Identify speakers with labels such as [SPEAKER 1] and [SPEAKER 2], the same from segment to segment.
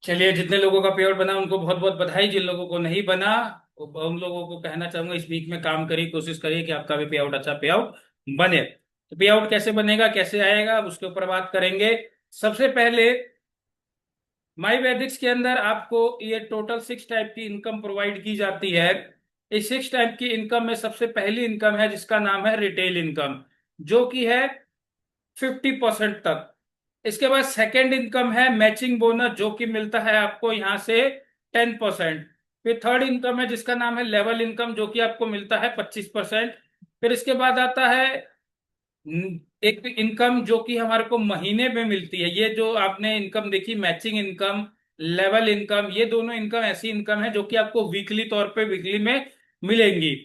[SPEAKER 1] चलिए, जितने लोगों का पे आउट बना उनको बहुत बहुत बधाई। जिन लोगों को नहीं बना उन लोगों को कहना चाहूंगा, इस वीक में काम करिए, कोशिश करिए कि आपका भी पे आउट अच्छा पे आउट बने। तो पे आउट कैसे बनेगा, कैसे आएगा, उसके ऊपर बात करेंगे। सबसे पहले माई वैदिक्स के अंदर आपको ये टोटल 6 टाइप की इनकम प्रोवाइड की जाती है। इस 6 टाइप की इनकम में सबसे पहली इनकम है जिसका नाम है रिटेल इनकम, जो कि है 50% तक। इसके बाद सेकंड इनकम है मैचिंग बोनस, जो कि मिलता है आपको यहां से 10%। फिर थर्ड इनकम है जिसका नाम है लेवल इनकम, जो कि आपको मिलता है 25%। फिर इसके बाद आता है एक इनकम जो कि हमारे को महीने में मिलती है। ये जो आपने इनकम देखी, मैचिंग इनकम, लेवल इनकम, ये दोनों इनकम ऐसी इनकम है जो कि आपको वीकली तौर पे वीकली में मिलेंगी।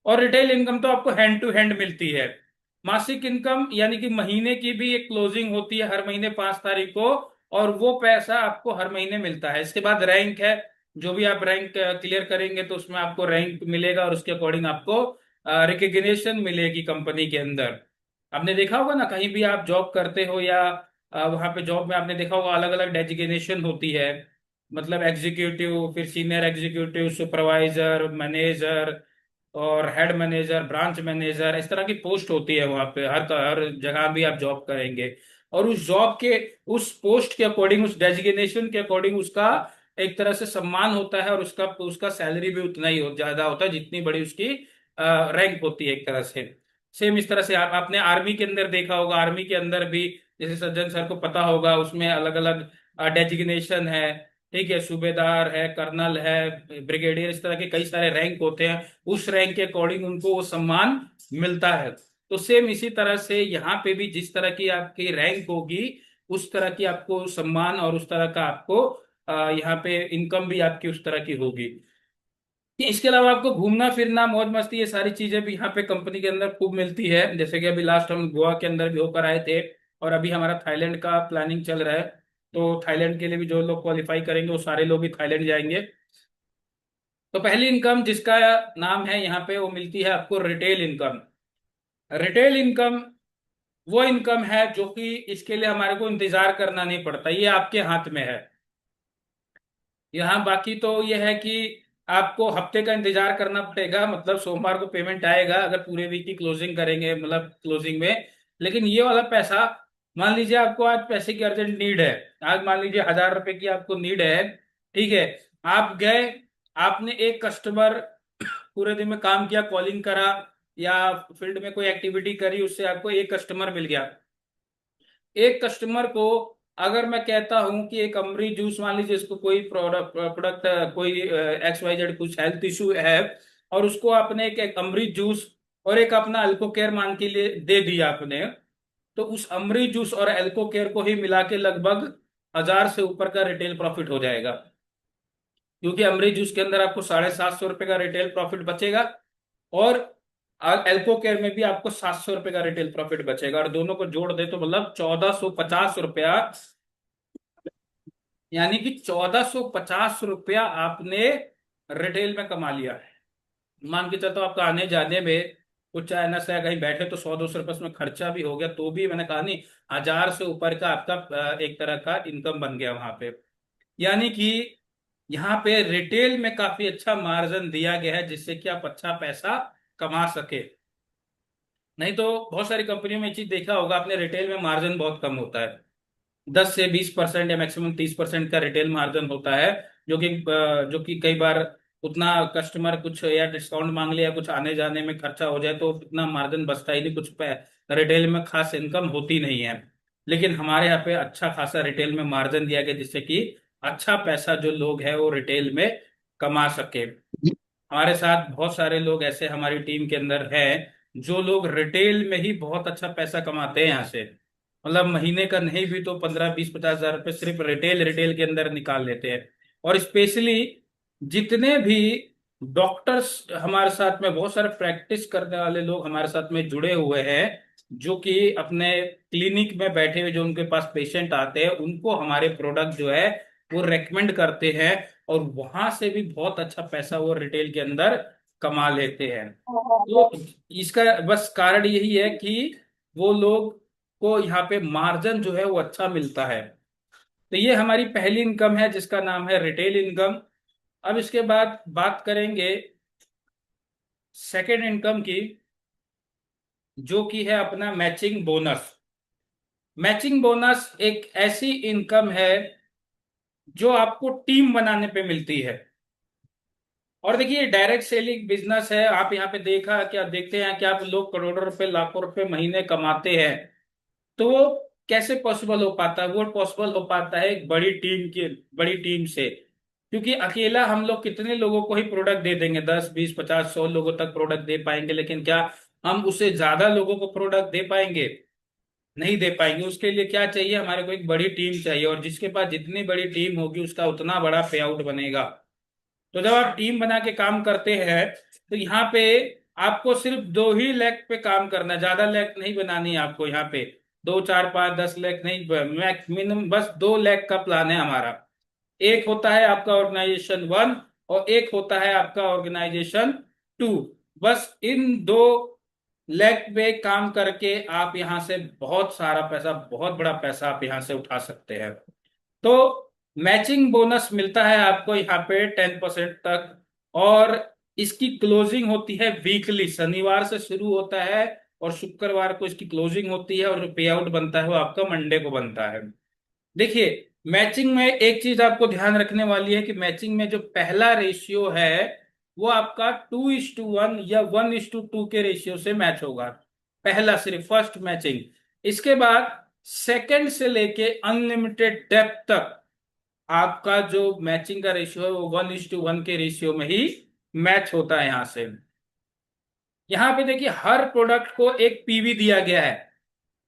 [SPEAKER 1] और रिटेल इनकम तो आपको हैंड टू हैंड मिलती है। मासिक इनकम यानी कि महीने की भी एक क्लोजिंग होती है हर महीने 5 तारीख को, और वो पैसा आपको हर महीने मिलता है। इसके बाद रैंक है, जो भी आप रैंक क्लियर करेंगे तो उसमें आपको रैंक मिलेगा और उसके अकॉर्डिंग आपको रिकग्निशन मिलेगी कंपनी के अंदर। आपने देखा होगा ना, कहीं भी आप जॉब करते हो या वहां पे जॉब में आपने देखा होगा अलग अलग डेजिग्नेशन होती है। मतलब एग्जीक्यूटिव, फिर सीनियर एग्जीक्यूटिव, सुपरवाइजर, मैनेजर और हेड मैनेजर, ब्रांच मैनेजर, इस तरह की पोस्ट होती है वहां पे। हर जगह भी आप जॉब करेंगे और उस जॉब के, उस पोस्ट के अकॉर्डिंग, उस डेजिग्नेशन के अकॉर्डिंग उसका एक तरह से सम्मान होता है, और उसका उसका सैलरी भी उतना ही ज्यादा होता है जितनी बड़ी उसकी रैंक होती है एक तरह से। सेम इस तरह से आपने आर्मी के अंदर देखा होगा, आर्मी के अंदर भी जैसे सज्जन सर को पता होगा, उसमें अलग अलग डेजिग्नेशन है। ठीक है, सूबेदार है, कर्नल है, ब्रिगेडियर, इस तरह के कई सारे रैंक होते हैं। उस रैंक के अकॉर्डिंग उनको वो सम्मान मिलता है। तो सेम इसी तरह से यहाँ पे भी जिस तरह की आपकी रैंक होगी उस तरह की आपको सम्मान और उस तरह का आपको यहाँ पे इनकम भी आपकी उस तरह की होगी। कि इसके अलावा आपको घूमना फिरना, मौज मस्ती, ये सारी चीजें भी यहाँ पे कंपनी के अंदर खूब मिलती है। जैसे कि अभी लास्ट हम गोवा के अंदर भी होकर आए थे, और अभी हमारा थाईलैंड का प्लानिंग चल रहा है। तो थाईलैंड के लिए भी जो लोग क्वालिफाई करेंगे वो सारे लोग भी थाईलैंड जाएंगे। तो पहली इनकम जिसका नाम है यहाँ पे, वो मिलती है आपको रिटेल इनकम। रिटेल इनकम वो इनकम है जो कि इसके लिए हमारे को इंतजार करना नहीं पड़ता, ये आपके हाथ में है। यहाँ बाकी तो ये है कि आपको हफ्ते का इंतजार करना पड़ेगा, मतलब सोमवार को पेमेंट आएगा अगर पूरे वीक की क्लोजिंग करेंगे, मतलब क्लोजिंग में। लेकिन ये वाला पैसा, मान लीजिए आपको आज पैसे की अर्जेंट नीड है, आज मान लीजिए 1,000 रुपए की आपको नीड है। ठीक है, आप गए, आपने एक कस्टमर, पूरे दिन में काम किया, कॉलिंग करा या फील्ड में कोई एक्टिविटी करी, उससे आपको एक कस्टमर मिल गया। एक कस्टमर को अगर मैं कहता हूं कि एक अमरी जूस, मान लीजिए इसको कोई प्रोडक्ट प्रोडक्ट कोई XYZ कुछ हेल्थ इशू है, और उसको आपने एक अमरी जूस और एक अपना अल्को केयर मान के लिए दे दिया आपने, तो उस अमरी जूस और अल्को केयर को ही मिला के लगभग 1,000 से ऊपर का रिटेल प्रॉफिट हो जाएगा। क्योंकि अमरी जूस के अंदर आपको 750 रुपए का रिटेल प्रॉफिट बचेगा, और एल्को केयर में भी आपको 700 रुपए का रिटेल प्रॉफिट बचेगा, और दोनों को जोड़ दे तो मतलब 1,450 रुपया। यानी कि 1,450 रुपया आपने रिटेल में कमा लिया है। मान के चलता हूं आपका आने जाने में कुछ चाहे ना चाहे कहीं बैठे तो 100-200 रुपये उसमें खर्चा भी हो गया, तो भी मैंने कहा नहीं, 1,000 से ऊपर का आपका एक तरह का इनकम बन गया वहां पे। यानी कि यहाँ पे रिटेल में काफी अच्छा मार्जिन दिया गया है जिससे कि आप अच्छा पैसा कमा सके। नहीं तो बहुत सारी कंपनियों में ये चीज देखा होगा आपने, रिटेल में मार्जिन बहुत कम होता है। 10 से 20% या मैक्सिमम 30% का रिटेल मार्जिन होता है, जो कि कई बार उतना कस्टमर कुछ या डिस्काउंट मांग लिया, कुछ आने जाने में खर्चा हो जाए तो इतना मार्जिन बचता ही नहीं, रिटेल में खास इनकम होती नहीं है। लेकिन हमारे यहाँ पे अच्छा खासा रिटेल में मार्जिन दिया गया जिससे कि अच्छा पैसा जो लोग हैं वो रिटेल में कमा सके। हमारे साथ बहुत सारे लोग ऐसे हमारी टीम के अंदर हैं जो लोग रिटेल में ही बहुत अच्छा पैसा कमाते हैं यहाँ से। मतलब महीने का नहीं भी तो 15, 20, 50 हजार रुपये सिर्फ रिटेल रिटेल के अंदर निकाल लेते हैं। और स्पेशली जितने भी डॉक्टर्स हमारे साथ में, बहुत सारे प्रैक्टिस करने वाले लोग हमारे साथ में जुड़े हुए हैं, जो कि अपने क्लिनिक में बैठे हुए जो उनके पास पेशेंट आते हैं उनको हमारे प्रोडक्ट जो है वो रेकमेंड करते हैं, और वहां से भी बहुत अच्छा पैसा वो रिटेल के अंदर कमा लेते हैं। तो इसका बस कारण यही है कि वो लोग को यहाँ पे मार्जिन जो है वो अच्छा मिलता है। तो ये हमारी पहली इनकम है जिसका नाम है रिटेल इनकम। अब इसके बाद बात करेंगे सेकेंड इनकम की, जो कि है अपना मैचिंग बोनस। मैचिंग बोनस एक ऐसी इनकम है जो आपको टीम बनाने पे मिलती है। और देखिए डायरेक्ट सेलिंग बिजनेस है। आप यहाँ पे देखा क्या देखते हैं कि आप लोग करोड़ों रुपए लाखों रुपए महीने कमाते हैं। तो वो कैसे पॉसिबल हो पाता है? वो पॉसिबल हो पाता है एक बड़ी टीम से। क्योंकि अकेला हम लोग कितने लोगों को ही प्रोडक्ट दे देंगे? 10 20 50 100 लोगों तक प्रोडक्ट दे पाएंगे, लेकिन क्या हम उससे ज्यादा लोगों को प्रोडक्ट दे पाएंगे? नहीं दे पाएंगे। उसके लिए क्या चाहिए? हमारे को एक बड़ी टीम चाहिए, और जिसके पास जितनी बड़ी टीम होगी उसका उतना बड़ा पे आउट बनेगा। तो जब आप टीम बना के काम करते हैं तो यहाँ पे आपको सिर्फ 2 ही लेग पे काम करना है, ज्यादा लेग नहीं बनानी है आपको। यहाँ पे 2 4 5 10 लेग नहीं, मिनिमम बस 2 लेग का प्लान है हमारा। एक होता है आपका ऑर्गेनाइजेशन 1 और एक होता है आपका ऑर्गेनाइजेशन 2। बस इन 2 लेग पे काम करके आप यहाँ से बहुत सारा पैसा, बहुत बड़ा पैसा आप यहाँ से उठा सकते हैं। तो मैचिंग बोनस मिलता है आपको यहाँ पे 10% तक। और इसकी क्लोजिंग होती है वीकली, शनिवार से शुरू होता है और शुक्रवार को इसकी क्लोजिंग होती है, और जो पे आउट बनता है वो आपका मंडे को बनता है। देखिए मैचिंग में एक चीज आपको ध्यान रखने वाली है कि मैचिंग में जो पहला रेशियो है वो आपका 2:1 या 1:2 के रेशियो से मैच होगा। पहला सिर्फ फर्स्ट मैचिंग। इसके बाद सेकंड से लेके अनलिमिटेड डेप्थ तक आपका जो मैचिंग का रेशियो है वो 1:1 के रेशियो में ही मैच होता है यहां से। यहां पे देखिए हर प्रोडक्ट को एक पीवी दिया गया है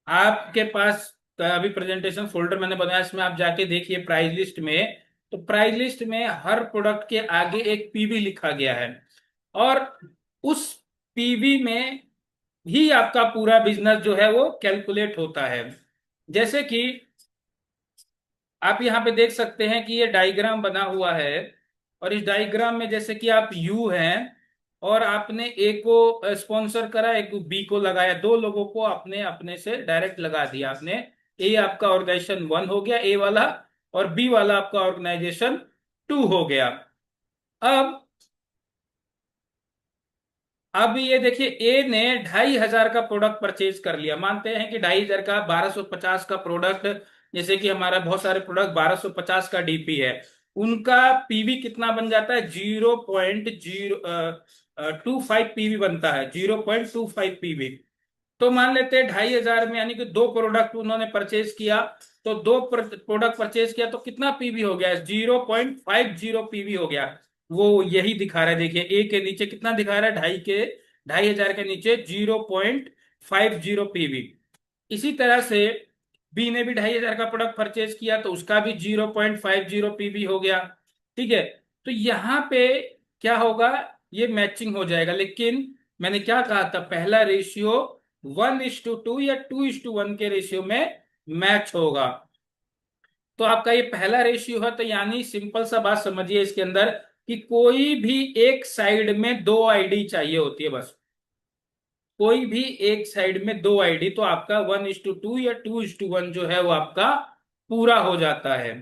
[SPEAKER 1] आपके पास। अभी प्रेजेंटेशन फोल्डर मैंने बनाया, इसमें आप जाके देखिए प्राइस लिस्ट में। तो प्राइस लिस्ट में हर प्रोडक्ट के आगे एक पीवी लिखा गया है, और उस पीवी में ही आपका पूरा बिजनेस जो है वो कैलकुलेट होता है। जैसे कि आप यहाँ पे देख सकते हैं कि ये डायग्राम बना हुआ है, और इस डायग्राम में जैसे कि आप यू हैं और आपने ए को स्पॉन्सर करा, एक बी को लगाया, 2 लोगों को अपने अपने से डायरेक्ट लगा दिया आपने। ए आपका ऑर्गेनाइजेशन 1 हो गया, ए वाला, और बी वाला आपका ऑर्गेनाइजेशन 2 हो गया। अब अब ये देखिए ए ने 2,500 का प्रोडक्ट परचेज कर लिया। मानते हैं कि 2,500 का 1,250 का प्रोडक्ट, जैसे कि हमारा बहुत सारे प्रोडक्ट 1,250 का डीपी है, उनका पीवी कितना बन जाता है? 0.025 पीवी बनता है, 0.25 पीवी। तो मान लेते हैं 2,500 में, यानी कि 2 प्रोडक्ट उन्होंने परचेज किया। तो 2 प्रोडक्ट परचेज किया तो कितना पीवी हो गया? 0.50 पीवी हो गया। वो यही दिखा रहा है, देखिए ए के नीचे कितना दिखा रहा है? 2,500 के नीचे 0.50 पीवी। इसी तरह से बी ने भी 2,500 का प्रोडक्ट परचेज किया तो उसका भी 0.50 पीवी हो गया। ठीक है। तो यहाँ पे क्या होगा? ये मैचिंग हो जाएगा। लेकिन मैंने क्या कहा था? पहला रेशियो 1:2 या 2:1 के रेशियो में मैच होगा। तो आपका ये पहला रेशियो है, तो यानी सिंपल सा बात समझिए इसके अंदर कि कोई भी एक साइड में 2 आईडी चाहिए होती है बस। कोई भी एक साइड में 2 आईडी, तो आपका 1:2 या 2:1 जो है वो आपका पूरा हो जाता है।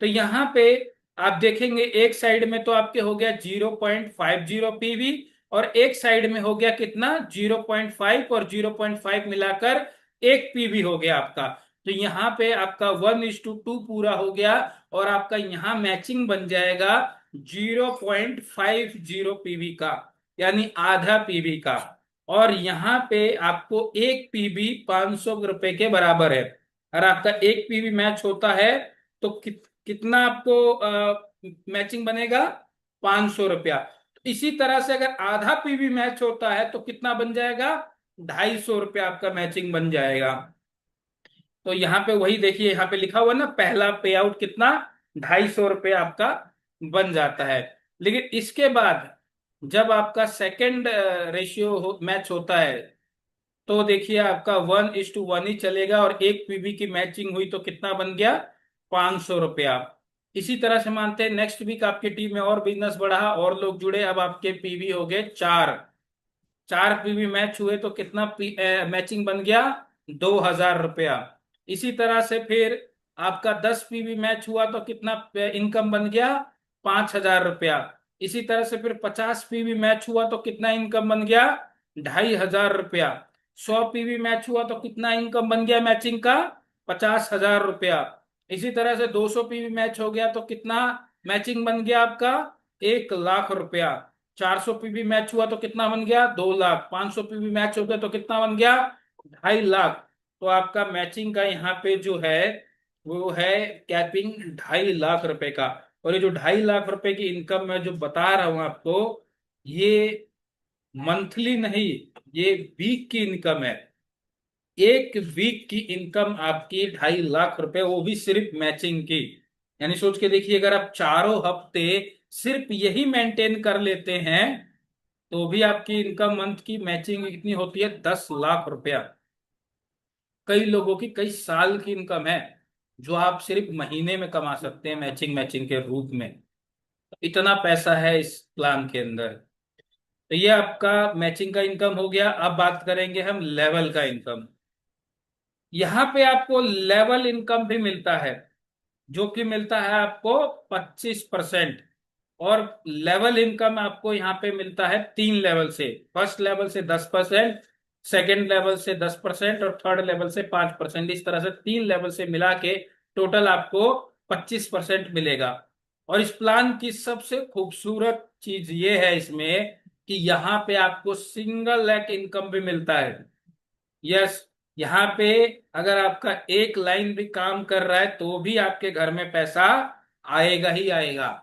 [SPEAKER 1] तो यहाँ पे आप देखेंगे एक साइड में तो आपके हो गया 0.50 पीवी, और एक साइड में हो गया कितना? 0.5, और 0.5 मिलाकर 1 पीवी हो गया आपका। तो यहाँ पे आपका 1:2 पूरा हो गया, और आपका यहाँ मैचिंग बन जाएगा 0.50 पीवी का, यानी आधा पीवी का। और यहाँ पे आपको 1 पीवी 500 रुपए के बराबर है। और आपका 1 पीवी मैच होता है तो कितना आपको मैचिंग बनेगा? 500 रुपया। तो इसी तरह से अगर आधा पीवी मैच होता है तो कितना बन जाएगा? 250 रुपया आपका मैचिंग बन जाएगा। तो यहाँ पे वही देखिए, यहाँ पे लिखा हुआ ना, पहला पे आउट कितना? 250 रुपया आपका बन जाता है। लेकिन इसके बाद जब आपका सेकंड रेशियो मैच होता है तो देखिए आपका 1:1 ही चलेगा, और 1 पीवी की मैचिंग हुई तो कितना बन गया? 500 रुपया। इसी तरह से मानते हैं नेक्स्ट वीक आपकी टीम में और बिजनेस बढ़ा और लोग जुड़े, अब आपके पीवी हो गए 4। 4 पीवी मैच हुए तो कितना मैचिंग बन गया? 2,000 रुपया। इसी तरह से फिर आपका 10 पीवी मैच हुआ तो कितना इनकम बन गया? 5,000 रुपया। इसी तरह से फिर 50 पीवी मैच हुआ तो कितना इनकम बन गया? 2,500 रुपया। 100 पीवी मैच हुआ तो कितना इनकम बन गया मैचिंग का? 50,000 रुपया। इसी तरह से 200 पीवी मैच हो गया तो कितना मैचिंग बन गया आपका? 1,00,000 रुपया। 400 पीवी मैच हुआ तो कितना बन गया? 2 लाख। 500 पीवी मैच हो गया तो कितना बन गया? 2.5 लाख। तो आपका मैचिंग का यहाँ पे जो है वो है कैपिंग 2.5 लाख रुपए का। और ये जो 2.5 लाख रुपए की इनकम मैं जो बता रहा हूं आपको, ये मंथली नहीं, ये वीक की इनकम है। एक वीक की इनकम आपकी 2.5 लाख रुपए, वो भी सिर्फ मैचिंग की। यानी सोच के देखिए, अगर आप चारों हफ्ते सिर्फ यही मेंटेन कर लेते हैं तो भी आपकी इनकम मंथ की मैचिंग कितनी होती है? 10 लाख रुपया। कई लोगों की कई साल की इनकम है जो आप सिर्फ महीने में कमा सकते हैं मैचिंग मैचिंग के रूप में। इतना पैसा है इस प्लान के अंदर। तो ये आपका मैचिंग का इनकम हो गया। अब बात करेंगे हम लेवल का इनकम। यहाँ पे आपको लेवल इनकम भी मिलता है, जो कि मिलता है आपको 25%। और लेवल इनकम आपको यहाँ पे मिलता है 3 लेवल से। फर्स्ट लेवल से 10%, सेकेंड लेवल से 10% और थर्ड लेवल से 5%। इस तरह से 3 लेवल से मिला के टोटल आपको 25% मिलेगा। और इस प्लान की सबसे खूबसूरत चीज ये है इसमें कि यहाँ पे आपको सिंगल लैक इनकम भी मिलता है। यस, यहाँ पे अगर आपका एक लाइन भी काम कर रहा है तो भी आपके घर में पैसा आएगा ही आएगा।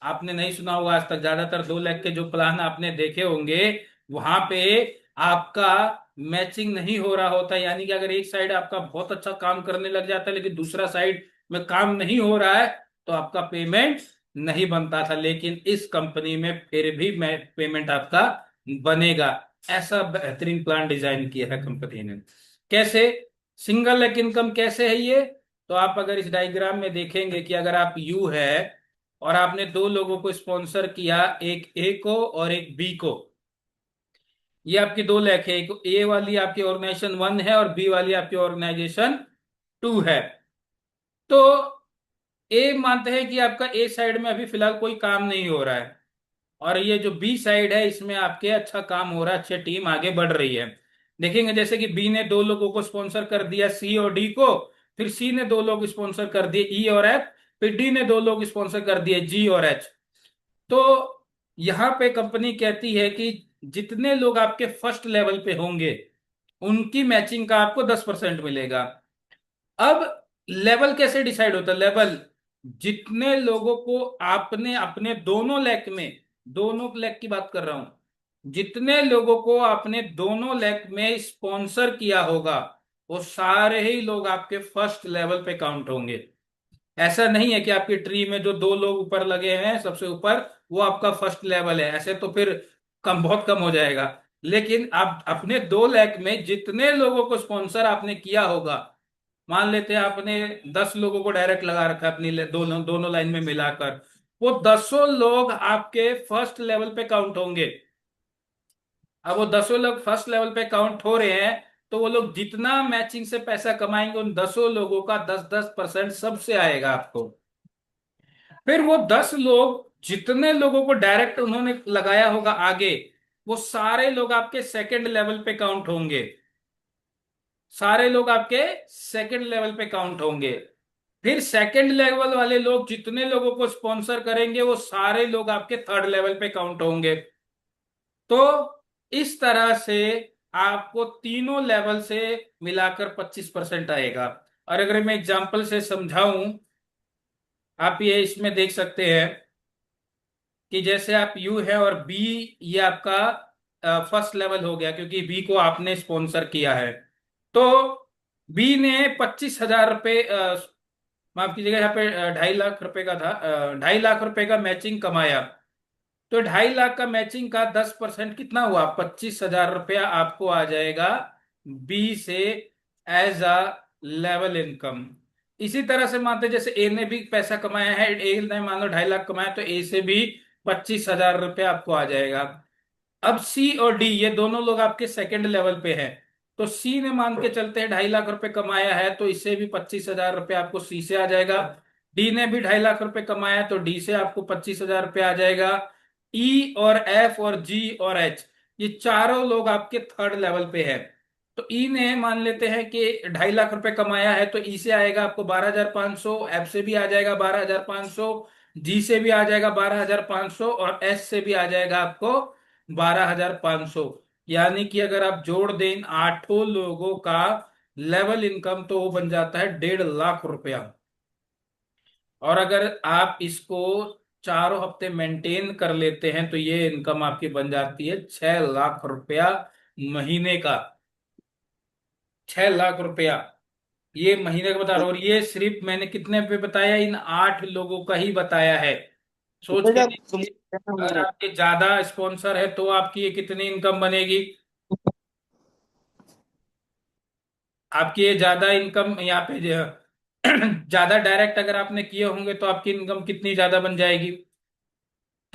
[SPEAKER 1] आपने नहीं सुना होगा आज तक, ज्यादातर 2 लाख के जो प्लान आपने देखे होंगे वहां पे आपका मैचिंग नहीं हो रहा होता। यानी कि अगर एक साइड आपका बहुत अच्छा काम करने लग जाता है लेकिन दूसरा साइड में काम नहीं हो रहा है तो आपका पेमेंट नहीं बनता था। लेकिन इस कंपनी में फिर भी पेमेंट आपका बनेगा। ऐसा बेहतरीन प्लान डिजाइन किया है कंपनी ने। कैसे? सिंगल लैक इनकम कैसे है ये? तो आप अगर इस डायग्राम में देखेंगे कि अगर आप यू है और आपने 2 लोगों को स्पॉन्सर किया, एक ए को और एक बी को। ये आपकी 2 लाख है। एक ए वाली आपकी ऑर्गेनाइजेशन 1 है और बी वाली आपकी ऑर्गेनाइजेशन 2 है। तो ए मानते हैं कि आपका ए साइड में अभी फिलहाल कोई काम नहीं हो रहा है, और ये जो बी साइड है इसमें आपके अच्छा काम हो रहा है, अच्छे टीम आगे बढ़ रही है। देखेंगे जैसे कि बी ने 2 लोगों को स्पॉन्सर कर दिया, सी और डी को। फिर सी ने 2 लोग स्पॉन्सर कर दिए, ई और एफ। फिर डी ने 2 लोग स्पॉन्सर कर दिए, जी और एच। तो यहां पे कंपनी कहती है कि जितने लोग आपके फर्स्ट लेवल पे होंगे उनकी मैचिंग का आपको 10% मिलेगा। अब लेवल कैसे डिसाइड होता है? लेवल जितने लोगों को आपने अपने दोनों लेग में, दोनों लेग की बात कर रहा हूं, जितने लोगों को आपने दोनों लेग में स्पॉन्सर किया होगा वो सारे ही लोग आपके फर्स्ट लेवल पे काउंट होंगे। ऐसा नहीं है कि आपकी ट्री में जो 2 लोग ऊपर लगे हैं सबसे ऊपर वो आपका फर्स्ट लेवल है, ऐसे तो फिर कम, बहुत कम हो जाएगा। लेकिन आप अपने 2 लाख में जितने लोगों को स्पॉन्सर आपने किया होगा, मान लेते हैं आपने 10 लोगों को डायरेक्ट लगा रखा है अपनी दोनों दोनों लाइन में मिलाकर, वो 10 लोग आपके फर्स्ट लेवल पे काउंट होंगे। अब वो 10 लोग फर्स्ट लेवल पे काउंट हो रहे हैं तो वो लोग जितना मैचिंग से पैसा कमाएंगे उन 10 लोगों का 10-10% सबसे आएगा आपको। फिर वो 10 लोग जितने लोगों को डायरेक्ट उन्होंने लगाया होगा आगे, वो सारे लोग आपके सेकंड लेवल पे काउंट होंगे। सारे लोग आपके सेकंड लेवल पे काउंट होंगे। फिर सेकंड लेवल वाले लोग जितने लोगों को स्पॉन्सर करेंगे वो सारे लोग आपके थर्ड लेवल पे काउंट होंगे। तो इस तरह से आपको तीनों लेवल से मिलाकर 25% आएगा। और अगर मैं एग्जांपल से समझाऊं, आप ये इसमें देख सकते हैं कि जैसे आप यू है और बी, ये आपका फर्स्ट लेवल हो गया क्योंकि बी को आपने स्पॉन्सर किया है। तो बी ने 25,000 रुपये, माफ कीजिएगा, यहाँ पे 2.5 लाख रुपए का था, 2.5 लाख रुपए का मैचिंग कमाया। तो 2.5 लाख का मैचिंग का 10% कितना हुआ? 25,000 रुपया आपको आ जाएगा बी से एज अ लेवल इनकम। इसी तरह से मानते हैं जैसे ए ने भी पैसा कमाया है, ए ने मान लो 2.5 लाख कमाया तो ए से भी 25,000 रुपया आपको आ जाएगा। अब सी और डी ये दोनों लोग आपके सेकंड लेवल पे हैं। तो सी ने मान के चलते हैं 2.5 लाख रुपए कमाया है, तो इससे भी 25,000 रुपये आपको सी से आ जाएगा। डी ने भी 2.5 लाख रुपए कमाया है, तो डी से आपको 25,000 रुपये आ जाएगा। ई और एफ और जी और एच, ये चारों लोग आपके थर्ड लेवल पे है। तो ई ने मान लेते हैं कि 2.5 लाख रुपए कमाया है, तो ई से आएगा आपको 12,500, एफ से भी आ जाएगा 12,500, जी से भी आ जाएगा 12,500 और एस से भी आ जाएगा आपको 12,500। यानी कि अगर आप जोड़ दें इन आठों लोगों का लेवल इनकम, तो वो बन जाता है 1.5 लाख रुपया। और अगर आप इसको चारों हफ्ते मेंटेन कर लेते हैं, तो ये इनकम आपकी बन जाती है 6 लाख रुपया महीने का। 6 लाख रुपया ये महीने का बता रहा हूं, और ये सिर्फ मैंने कितने पे बताया, इन 8 लोगों का ही बताया है। सोच के
[SPEAKER 2] भैया तुम
[SPEAKER 1] देखिए, अगर आपके ज्यादा स्पॉन्सर है तो आपकी ये कितनी इनकम बनेगी। आपकी ये ज्यादा इनकम यहाँ पे ज्यादा डायरेक्ट अगर आपने किए होंगे तो आपकी इनकम कितनी ज्यादा बन जाएगी।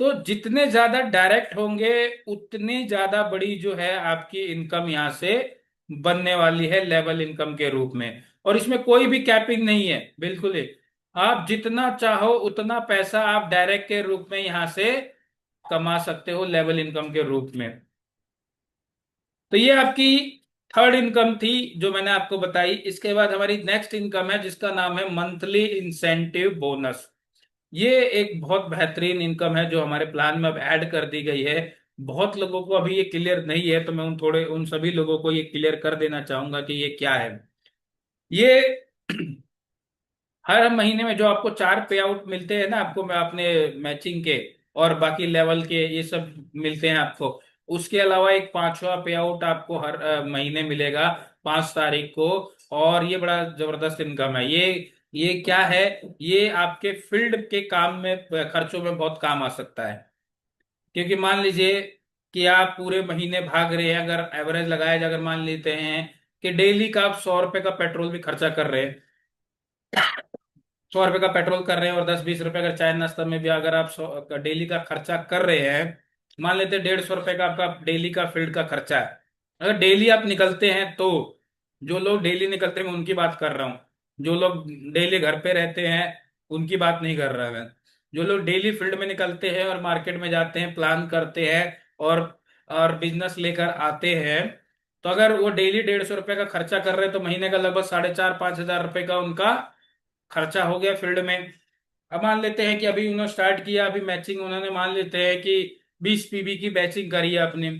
[SPEAKER 1] तो जितने ज्यादा डायरेक्ट होंगे, उतनी ज्यादा बड़ी जो है आपकी इनकम यहाँ से बनने वाली है लेवल इनकम के रूप में। और इसमें कोई भी कैपिंग नहीं है, बिल्कुल ही आप जितना चाहो उतना पैसा आप डायरेक्ट के रूप में यहाँ से कमा सकते हो लेवल इनकम के रूप में। तो ये आपकी थर्ड इनकम थी जो मैंने आपको बताई। इसके बाद हमारी नेक्स्ट इनकम है जिसका नाम है मंथली इंसेंटिव बोनस। ये एक बहुत बेहतरीन इनकम है जो हमारे प्लान में अब ऐड कर दी गई है। बहुत लोगों को अभी ये क्लियर नहीं है, तो मैं उन सभी लोगों को ये क्लियर कर देना चाहूंगा कि ये क्या है। ये हर महीने में जो आपको 4 पे आउट मिलते हैं ना, आपको मैं अपने मैचिंग के और बाकी लेवल के ये सब मिलते हैं आपको। उसके अलावा एक 5वां पे आउट आपको हर महीने मिलेगा 5 तारीख को। और ये बड़ा जबरदस्त इनकम है ये क्या है, ये आपके फील्ड के काम में खर्चों में बहुत काम आ सकता है। क्योंकि मान लीजिए कि आप पूरे महीने भाग रहे हैं, अगर एवरेज लगाया जाए, अगर मान लेते हैं कि डेली का आप 100 रुपए का पेट्रोल भी खर्चा कर रहे हैं, 100 रुपए का पेट्रोल कर रहे हैं, और 10-20 रुपए अगर चाय नाश्ता में भी अगर आप 100 डेली का खर्चा कर रहे हैं, मान लेते हैं 150 रुपए का आपका डेली का फील्ड का खर्चा है। अगर डेली आप निकलते हैं तो, जो लोग डेली निकलते हैं मैं उनकी बात कर रहा हूँ, जो लोग डेली घर पे रहते हैं उनकी बात नहीं कर रहा मैं। जो लोग डेली फील्ड में निकलते हैं और मार्केट में जाते हैं, प्लान करते हैं और बिजनेस लेकर आते हैं, तो अगर वो डेली 150 रुपए का खर्चा कर रहे हैं, तो महीने का लगभग 4,500-5,000 रुपए का उनका खर्चा हो गया फील्ड में। अब मान लेते हैं कि अभी उन्होंने स्टार्ट किया, अभी मैचिंग उन्होंने मान लेते हैं कि 20 पीबी की मैचिंग करी है आपने।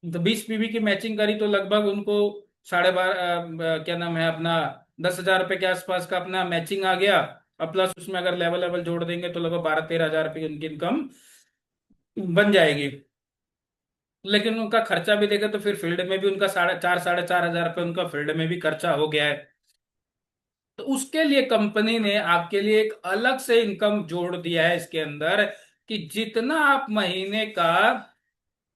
[SPEAKER 1] तो 20 पीबी की मैचिंग करी तो लगभग उनको 12.5 क्या नाम है अपना, 10,000 रुपए के आसपास का अपना मैचिंग आ गया। अब प्लस उसमें अगर लेवल लेवल जोड़ देंगे तो लगभग 12-13 हजार रुपये की उनकी इनकम बन जाएगी। लेकिन उनका खर्चा भी देखे तो फिर फील्ड में भी उनका 4,500-4,500 रुपये उनका फील्ड में भी खर्चा हो गया है। तो उसके लिए कंपनी ने आपके लिए एक अलग से इनकम जोड़ दिया है इसके अंदर, कि जितना आप महीने का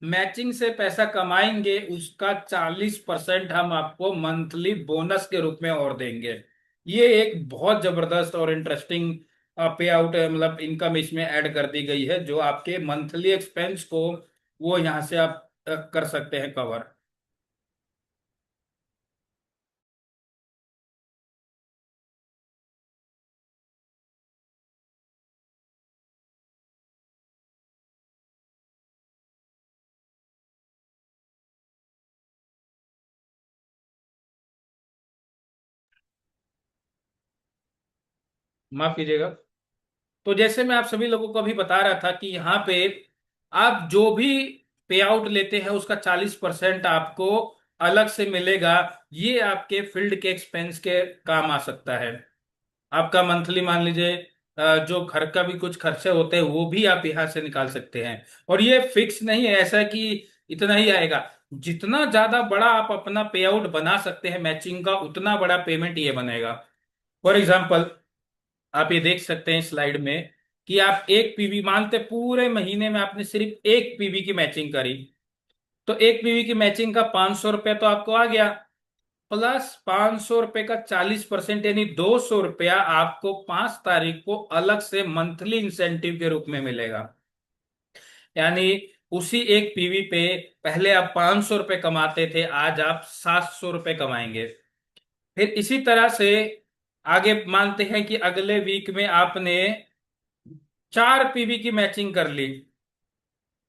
[SPEAKER 1] मैचिंग से पैसा कमाएंगे उसका 40% हम आपको मंथली बोनस के रूप में और देंगे। ये एक बहुत जबरदस्त और इंटरेस्टिंग पे आउट मतलब इनकम इसमें ऐड कर दी गई है, जो आपके मंथली एक्सपेंस को वो यहाँ से आप कर सकते हैं कवर। माफ कीजिएगा। तो जैसे मैं आप सभी लोगों को अभी बता रहा था कि यहाँ पे आप जो भी पे आउट लेते हैं उसका 40% आपको अलग से मिलेगा। ये आपके फील्ड के एक्सपेंस के काम आ सकता है। आपका मंथली मान लीजिए जो घर का भी कुछ खर्चे होते हैं वो भी आप यहाँ से निकाल सकते हैं। और ये फिक्स नहीं है ऐसा कि इतना ही आएगा। जितना ज्यादा बड़ा आप अपना पे आउट बना सकते हैं मैचिंग का, उतना बड़ा पेमेंट ये बनेगा। फॉर एग्जाम्पल, आप ये देख सकते हैं स्लाइड में कि आप 1 पीवी मानते पूरे महीने में आपने सिर्फ 1 पीवी की मैचिंग करी, तो 1 पीवी की मैचिंग का 500 रुपया तो आपको आ गया, प्लस 500 रुपये का 40% यानी 200 रुपया आपको 5 तारीख को अलग से मंथली इंसेंटिव के रूप में मिलेगा। यानी उसी एक पीवी पे पहले आप 500 रुपये कमाते थे, आज आप 700 रुपये कमाएंगे। फिर इसी तरह से आगे मानते हैं कि अगले वीक में आपने 4 पीवी की मैचिंग कर ली।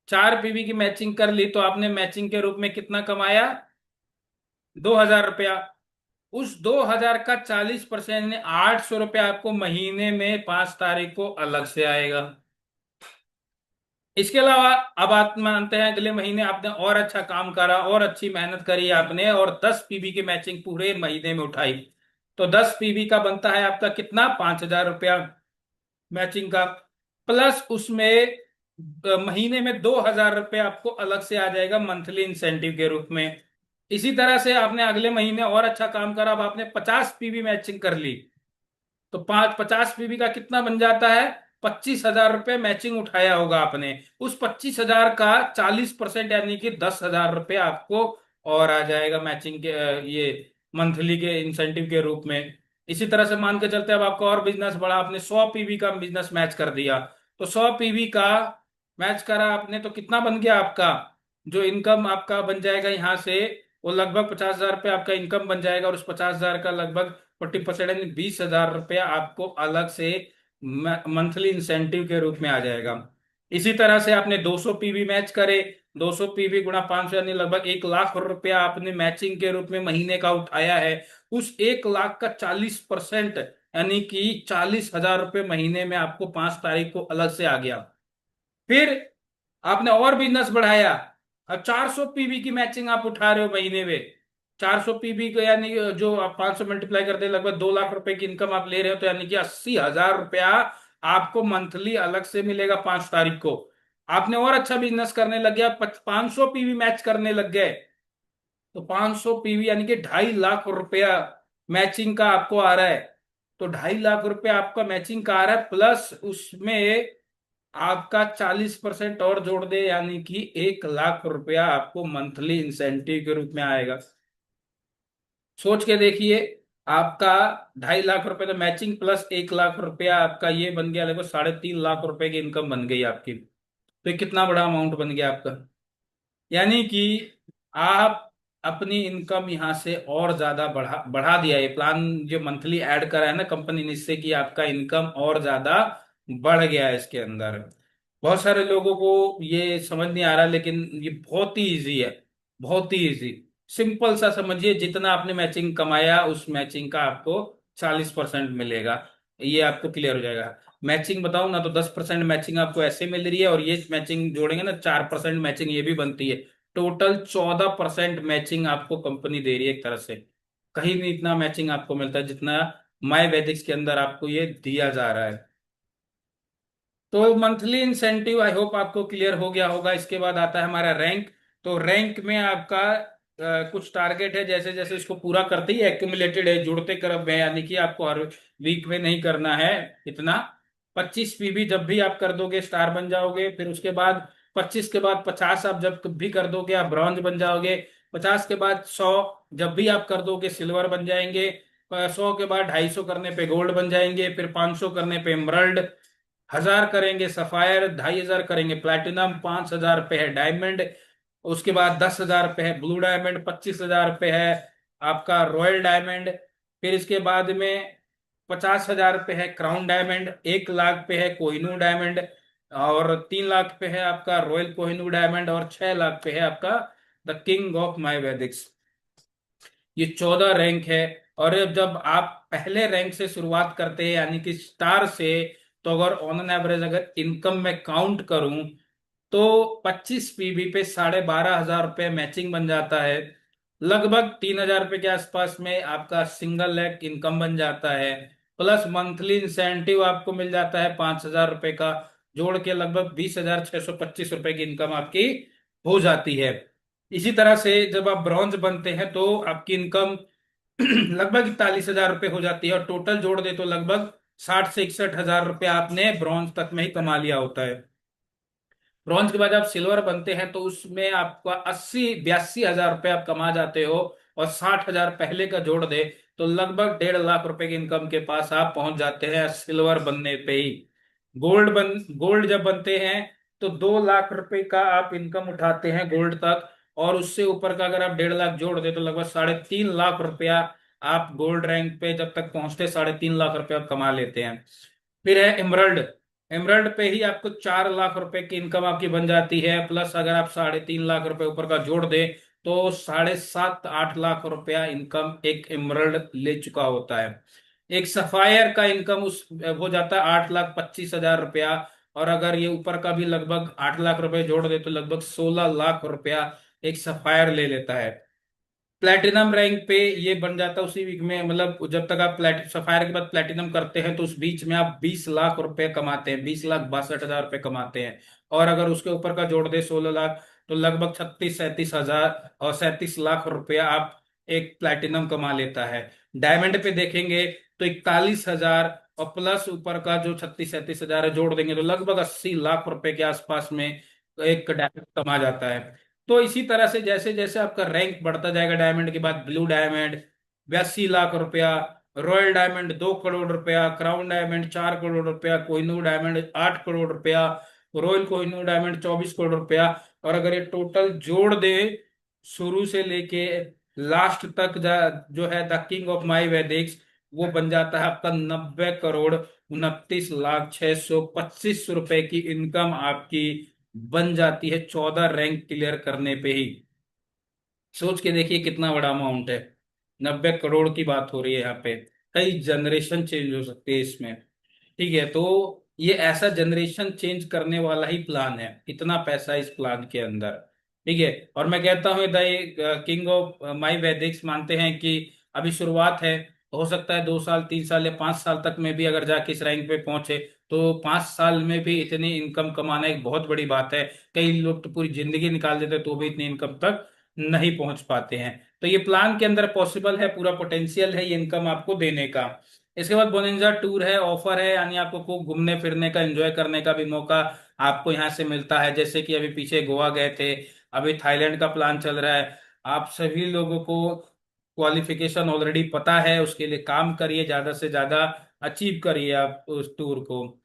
[SPEAKER 1] 4 पीवी की मैचिंग कर ली तो आपने मैचिंग के रूप में कितना कमाया? 2,000 रुपया। उस 2,000 का 40% 800 रुपया आपको महीने में 5 तारीख को अलग से आएगा। इसके अलावा अब आप मानते हैं अगले महीने आपने और अच्छा काम करा और अच्छी मेहनत करी आपने और 10 पीवी की मैचिंग पूरे महीने में उठाई। तो 10 पीवी का बनता है आपका कितना? 5,000 रुपया मैचिंग का। प्लस उसमें महीने में 2,000 रुपये आपको अलग से आ जाएगा मंथली इंसेंटिव के रूप में। इसी तरह से आपने अगले महीने और अच्छा काम करा, अब आपने 50 पीवी मैचिंग कर ली। तो 50 पीवी का कितना बन जाता है? 25,000 रुपये मैचिंग उठाया होगा आपने। उस 25,000 का 40% यानी कि 10,000 रुपये आपको और आ जाएगा मैचिंग के ये मंथली के इंसेंटिव के रूप में। इसी तरह से मान के चलते अब आपका और बिजनेस बढ़ा, आपने 100 पीवी का बिजनेस मैच कर दिया। तो 100 पीवी का मैच करा आपने तो कितना बन गया आपका? जो इनकम आपका बन जाएगा यहाँ से वो लगभग 50,000 रुपये आपका इनकम बन जाएगा। और उस 50,000 का लगभग 40% यानी 20,000 रुपया आपको अलग से मंथली इंसेंटिव के रूप में आ जाएगा। इसी तरह से आपने 200 पीवी मैच करे, 200 पीवी गुणा 500 यानी लगभग 1,00,000 रुपया आपने मैचिंग के रूप में महीने का उठाया है। उस 1,00,000 का 40% यानी कि 40,000 रुपये महीने में आपको 5 तारीख को अलग से आ गया। फिर आपने और बिजनेस बढ़ाया, अब 400 पीवी की मैचिंग आप उठा रहे हो महीने में। 400 पीवी को यानी जो आप 500 मल्टीप्लाई करते हैं लगभग 2,00,000 रुपए की इनकम आप ले रहे हो, तो यानी कि 80,000 रुपया आपको मंथली अलग से मिलेगा 5 तारीख को। आपने और अच्छा बिजनेस करने लग गया, 500 पीवी मैच करने लग गए, तो 500 पीवी यानी कि 2,50,000 रुपया मैचिंग का आपको आ रहा है। तो 2,50,000 रुपया आपका मैचिंग का आ रहा है, प्लस उसमें आपका 40% और जोड़ दे यानी कि 1,00,000 रुपया आपको मंथली इंसेंटिव के रूप में आएगा। सोच के देखिए, आपका 2,50,000 रुपये तो मैचिंग प्लस 1,00,000 रुपया आपका ये बन गया, लगभग 3.5 लाख रुपए की इनकम बन गई आपकी। तो ये कितना बड़ा अमाउंट बन गया आपका। यानी कि आप अपनी इनकम यहां से और ज्यादा बढ़ा बढ़ा दिया। ये प्लान जो मंथली ऐड करा है ना कंपनी ने, इससे कि आपका इनकम और ज्यादा बढ़ गया है इसके अंदर। बहुत सारे लोगों को ये समझ नहीं आ रहा, लेकिन ये बहुत ही इजी है, बहुत ही इजी। सिंपल सा समझिए, जितना आपने मैचिंग कमाया उस मैचिंग का आपको 40% मिलेगा। ये आपको क्लियर हो जाएगा। मैचिंग बताऊं ना तो 10% मैचिंग आपको ऐसे मिल रही है, और ये मैचिंग जोड़ेंगे ना 4% मैचिंग ये भी बनती है। टोटल 14% मैचिंग आपको कंपनी दे रही है एक तरह से। कहीं नहीं इतना मैचिंग आपको मिलता है जितना माई वैदिक्स के अंदर आपको ये दिया जा रहा है। तो मंथली इंसेंटिव आई होप आपको क्लियर हो गया होगा। इसके बाद आता है हमारा रैंक। तो रैंक में आपका कुछ टारगेट है, जैसे जैसे इसको पूरा करते ही एक्यूमुलेटेड है, जुड़ते क्रम में, यानी कि आपको हर वीक में नहीं करना है इतना। 25 पीवी जब भी आप कर दोगे स्टार बन जाओगे। फिर उसके बाद 25 के बाद 50 आप जब भी कर दोगे आप ब्रॉन्ज बन जाओगे। 50 के बाद 100 जब भी आप कर दोगे सिल्वर बन जाएंगे। 100 के बाद 250 करने पे गोल्ड बन जाएंगे। फिर 500 करने पे एमरल्ड, 1,000 करेंगे सफायर, 2,500 करेंगे प्लैटिनम, 5,000 पे है डायमंड। उसके बाद 10,000 पे है ब्लू डायमंड, 25,000 पे है आपका रॉयल डायमंड। फिर इसके बाद में 50,000 पे है क्राउन डायमंड, 1,00,000 पे है कोहिनूर डायमंड, और 3,00,000 पे है आपका रॉयल कोहिनूर डायमंड, और 6,00,000 पे है आपका the king of my Vedix. ये 14 रैंक है। और अब जब आप पहले रैंक से शुरुआत करते हैं यानी कि स्टार से, तो अगर ऑन एन एवरेज अगर इनकम में काउंट करूं तो 25 पीवी पे 12,500 रुपये मैचिंग बन जाता है। लगभग 3,000 रुपये के आसपास में आपका सिंगल लैक इनकम बन जाता है। प्लस मंथली इंसेंटिव आपको मिल जाता है 5,000 रुपये का। जोड़ के लगभग 20,625 रुपये की इनकम आपकी हो जाती है। इसी तरह से जब आप ब्रॉन्ज बनते हैं तो आपकी इनकम लगभग 41,000 रुपये हो जाती है, और टोटल जोड़ दे तो लगभग 60 से 61 हजार रुपये आपने ब्रॉन्ज तक में ही कमा लिया होता है। ब्रॉन्ज के बाद आप सिल्वर बनते हैं तो उसमें आपका 80-82 हजार रुपये आप कमा जाते हो, और 60,000 पहले का जोड़ दे तो लगभग 1,50,000 रुपए की इनकम के पास आप पहुंच जाते हैं सिल्वर बनने पे ही। गोल्ड जब बनते हैं तो 2 लाख रुपए का आप इनकम उठाते हैं गोल्ड तक, और उससे ऊपर का अगर आप 1.5 लाख जोड़ दे तो लगभग 3.5 लाख रुपया आप गोल्ड रैंक पे जब तक पहुंचते 3.5 लाख रुपया आप कमा लेते हैं। फिर है इमरल्ड। इमरल्ड पे ही आपको 4 लाख रुपए की इनकम आपकी बन जाती है, प्लस अगर आप 3.5 लाख रुपए ऊपर का जोड़ दे तो 7.5 8 लाख रुपया इनकम एक इमरल्ड ले चुका होता है। एक सफायर का इनकम उस हो जाता है 8,25,000 रुपया, और अगर ये ऊपर का भी लगभग 8 लाख रुपए जोड़ दे तो लगभग 16 लाख रुपया एक सफायर ले लेता है। प्लेटिनम रैंक पे ये बन जाता है उसी वीक में, मतलब जब तक आप प्लेट सफायर के बाद प्लेटिनम करते हैं तो उस बीच में आप 20 लाख रुपए कमाते हैं, 20,62,000 रुपए कमाते हैं। और अगर उसके ऊपर का जोड़ दे 16 लाख तो लगभग 36-37 हजार और 37 लाख रुपया आप एक प्लेटिनम कमा लेता है। डायमंड पे देखेंगे तो 41 हजार, और प्लस ऊपर का जो 36-37 हजार है जोड़ देंगे तो लगभग 80 लाख रुपए के आसपास में एक डायमंड कमा जाता है। तो इसी तरह से जैसे जैसे आपका रैंक बढ़ता जाएगा, डायमंड के बाद ब्लू डायमंड 82 लाख रुपया, रॉयल डायमंड 2 करोड़ रुपया, क्राउन डायमंड 4 करोड़ रुपया, कोहिनूर डायमंड 8 करोड़ रुपया, रॉयल कोहिनूर डायमंड 24 करोड़ रुपया। और अगर ये टोटल जोड़ दे शुरू से लेके लास्ट तक जो है the king of my Vedix, वो बन जाता है आपका 90,29,06,25 रुपए की इनकम आपकी बन जाती है 14 रैंक क्लियर करने पे ही। सोच के देखिए कितना बड़ा अमाउंट है, 90 करोड़ की बात हो रही है यहाँ पे। कई जनरेशन चेंज हो सकती है इसमें। ठीक है, तो ये ऐसा जनरेशन चेंज करने वाला ही प्लान है, इतना पैसा इस प्लान के अंदर। ठीक है, और मैं कहता हूँ the king of my Vedix मानते हैं कि अभी शुरुआत है, हो सकता है 2 साल 3 साल या 5 साल तक में भी अगर जाके इस रैंक पे पहुंचे तो 5 साल में भी इतनी इनकम कमाना एक बहुत बड़ी बात है। कई लोग तो पूरी जिंदगी निकाल देते तो भी इतनी इनकम तक नहीं पहुंच पाते हैं। तो ये प्लान के अंदर पॉसिबल है, पूरा पोटेंशियल है ये इनकम आपको देने का। इसके बाद बोनेंजा टूर है, ऑफर है, यानी आपको खूब घूमने फिरने का एंजॉय करने का भी मौका आपको यहाँ से मिलता है। जैसे कि अभी पीछे गोवा गए थे, अभी थाईलैंड का प्लान चल रहा है। आप सभी लोगों को क्वालिफिकेशन ऑलरेडी पता है, उसके लिए काम करिए, ज्यादा से ज्यादा अचीव करिए आप उस टूर को।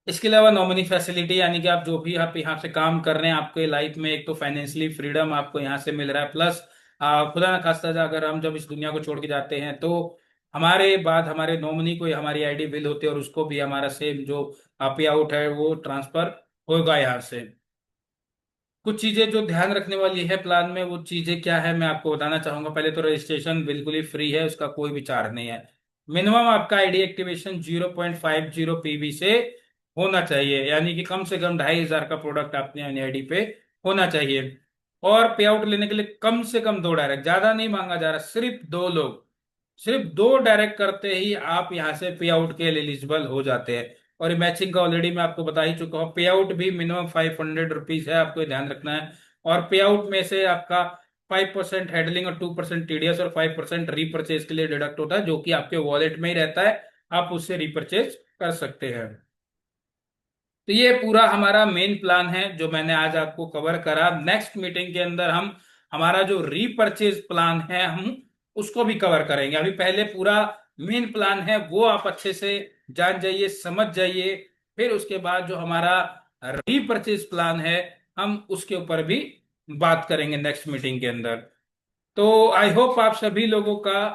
[SPEAKER 1] इसके अलावा नॉमिनी फैसिलिटी, यानी कि आप जो भी आप यहाँ से काम कर रहे हैं आपके लाइफ में एक तो फाइनेंशियली फ्रीडम आपको यहाँ से मिल रहा है, प्लस खुदा ना खास्ता अगर हम जब इस दुनिया को छोड़ के जाते हैं तो हमारे बाद हमारे नॉमिनी को हमारी आईडी बिल होती है और उसको भी हमारा सेम जो पे आउट है वो ट्रांसफर होगा यहाँ से। कुछ चीजें जो ध्यान रखने वाली है प्लान में, वो चीजें क्या है मैं आपको बताना चाहूंगा। पहले तो रजिस्ट्रेशन बिल्कुल ही फ्री है, उसका कोई भी चार्ज नहीं है। मिनिमम आपका आईडी एक्टिवेशन 0.50 पीवी से होना चाहिए, यानी कि कम से कम 2,500 का प्रोडक्ट आपने आईडी पे होना चाहिए। और पे आउट लेने के लिए कम से कम 2 डायरेक्ट, ज्यादा नहीं मांगा जा रहा, सिर्फ 2 लोग, सिर्फ 2 डायरेक्ट करते ही आप यहाँ से पे आउट के लिए एलिजिबल हो जाते हैं। और ये मैचिंग का ऑलरेडी मैं आपको बता ही चुका हूँ। पे आउट भी मिनिमम 500 रुपीज है, आपको ये ध्यान रखना है। और पे आउट में से आपका 5% हैंडलिंग और 2% टीडीएस और 5% रीपर्चेज के लिए डिडक्ट होता है, जो कि आपके वॉलेट में ही रहता है, आप उससे रीपर्चेज कर सकते हैं। तो ये पूरा हमारा मेन प्लान है जो मैंने आज आपको कवर करा। नेक्स्ट मीटिंग के अंदर हम हमारा जो रीपर्चेज प्लान है हम उसको भी कवर करेंगे। अभी पहले पूरा मेन प्लान है वो आप अच्छे से जान जाइए, समझ जाइए, फिर उसके बाद जो हमारा रीपर्चेज प्लान है हम उसके ऊपर भी बात करेंगे नेक्स्ट मीटिंग के अंदर। तो आई होप आप सभी लोगों का